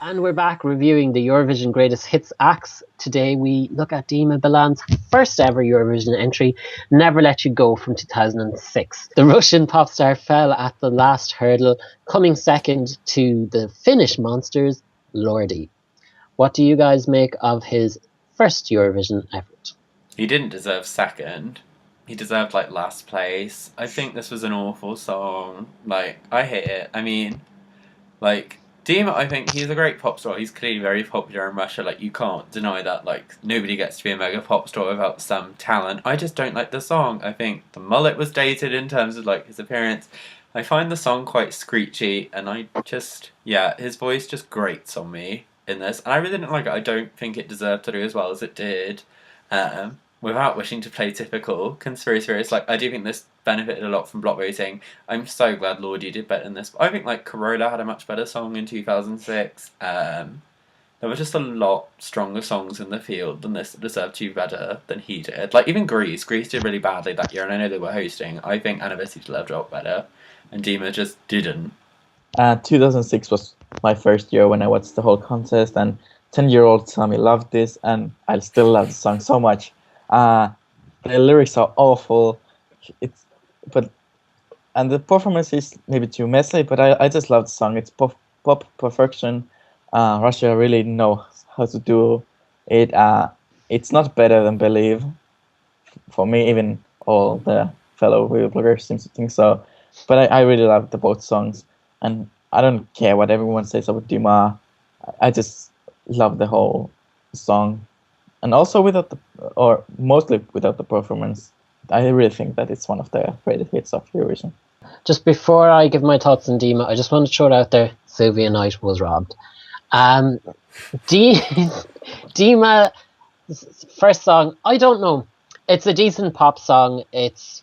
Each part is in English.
And we're back reviewing the Eurovision Greatest Hits acts. Today we look at Dima Bilan's first ever Eurovision entry, Never Let You Go from 2006. The Russian pop star fell at the last hurdle, coming second to the Finnish monsters, Lordi. What do you guys make of his first Eurovision effort? He didn't deserve second. He deserved last place. I think this was an awful song. I hate it. I mean, Dima, I think he's a great pop star. He's clearly very popular in Russia. You can't deny that. Nobody gets to be a mega pop star without some talent. I just don't like the song. I think the mullet was dated in terms of his appearance. I find the song quite screechy, and his voice just grates on me in this. And I really didn't like it. I don't think it deserved to do as well as it did. Without wishing to play typical conspiracy theorist, I do think this benefited a lot from block voting. I'm so glad Lordi did better than this. But I think Corolla had a much better song in 2006. There were just a lot stronger songs in the field than this that deserved to be better than he did. Even Greece did really badly that year, and I know they were hosting. I think Anniversary deserved a lot better, and Dima just didn't. 2006 was my first year when I watched the whole contest, and 10-year-old Sammy loved this, and I still love the song so much. The lyrics are awful. And the performance is maybe too messy, but I just love the song. It's pop perfection. Russia really knows how to do it. It's not better than Believe for me. Even all the fellow wiwibloggs seem to think so. But I really love the both songs, and I don't care what everyone says about Dima. I just love the whole song. And also mostly without the performance, I really think that it's one of the greatest hits of Eurovision. Just before I give my thoughts on Dima, I just want to throw it out there, Sylvia Knight was robbed. Dima's first song, I don't know. It's a decent pop song. Yes,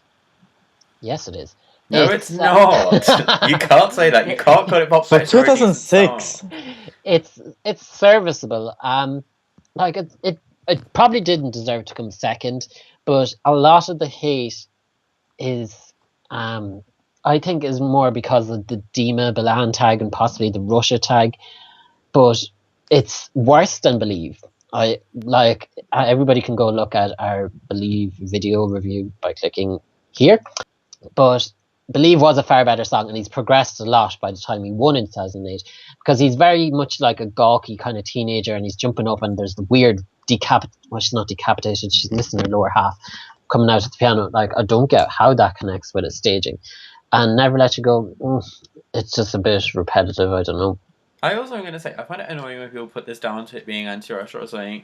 it is. No, it's not. You can't say that. You can't call it pop. For 2006, it's serviceable. It probably didn't deserve to come second, but a lot of the hate is, I think, is more because of the Dima Bilan tag and possibly the Russia tag. But it's worse than Believe. Everybody can go look at our Believe video review by clicking here. But Believe was a far better song, and he's progressed a lot by the time he won in 2008, because he's very much like a gawky kind of teenager, and he's jumping up, and there's the weird she's not decapitated, she's missing her lower half coming out of the piano. I don't get how that connects with his staging. And Never Let You Go, it's just a bit repetitive. I don't know. I also am going to say, I find it annoying when people put this down to it being anti-Russia or something.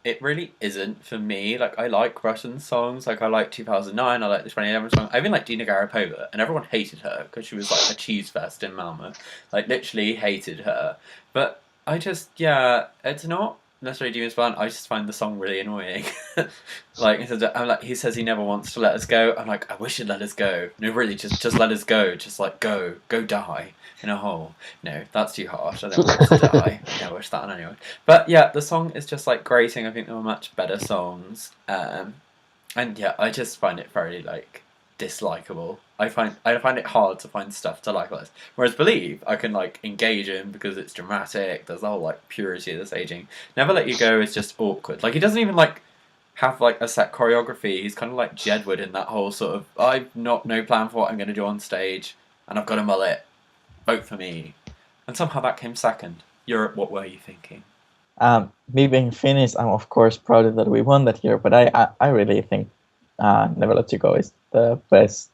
It really isn't for me. I like Russian songs. I like 2009, I like the 2011 song. I even like Dina Garapova, and everyone hated her because she was a cheese fest in Malmö. Literally hated her. But it's not necessarily Dima's plan. I just find the song really annoying. He says he never wants to let us go. I'm I wish he'd let us go. No, really, just let us go. Just go die in a hole. No, that's too harsh. I don't want to die. I wish that on anyone. But yeah, the song is just grating. I think there were much better songs. I just find it very dislikable. I find it hard to find stuff to like this. Whereas Believe, I can engage in because it's dramatic. There's the whole purity of the staging. Never Let You Go is just awkward. He doesn't even have a set choreography. He's kind of like Jedward in that whole sort of I've no plan for what I'm going to do on stage, and I've got a mullet. Vote for me. And somehow that came second. Europe, what were you thinking? Me being Finnish, I'm of course proud that we won that year, but I really think Never Let You Go is the best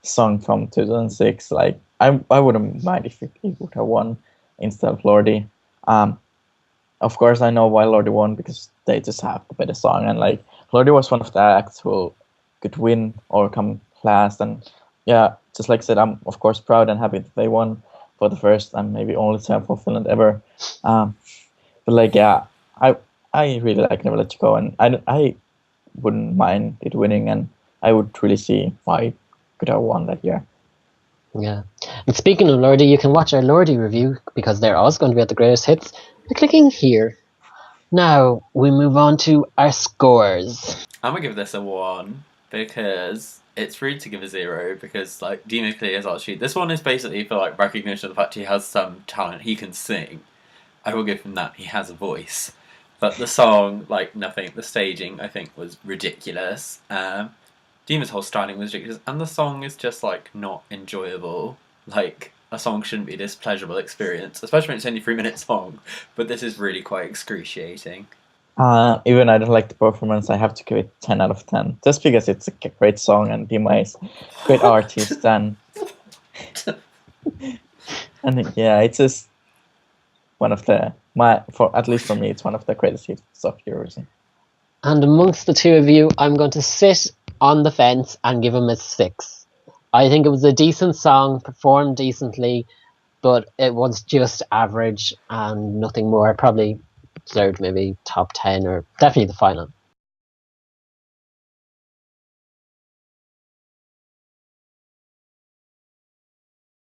song from 2006. I wouldn't mind if it would have won instead of Lordi. Of course, I know why Lordi won, because they just have the better song, and Lordi was one of the acts who could win or come last. And yeah, just like I said, I'm of course proud and happy that they won for the first and maybe only time for Finland ever. But I really like Never Let You Go, and I wouldn't mind it winning, and I would really see why it could have won that year. Yeah. And speaking of Lordi, you can watch our Lordi review, because they're also going to be at the greatest hits, by clicking here. Now we move on to our scores. I'm gonna give this a 1 because it's rude to give a 0 because Dima clearly has actually. This one is basically for recognition of the fact he has some talent. He can sing. I will give him that. He has a voice. But the song, like nothing, the staging, I think, was ridiculous. Dima's whole styling was ridiculous. And the song is just, like, not enjoyable. Like, a song shouldn't be this pleasurable experience, especially when it's only a 3-minute song. But this is really quite excruciating. Even I don't like the performance, I have to give it 10 out of 10. Just because it's a great song and Dima is a great artist. And yeah, it's just one of the, at least for me, it's one of the greatest hits of Eurovision. And amongst the two of you, I'm going to sit on the fence and give him a 6. I think it was a decent song, performed decently, but it was just average and nothing more. Probably deserved maybe top 10 or definitely the final.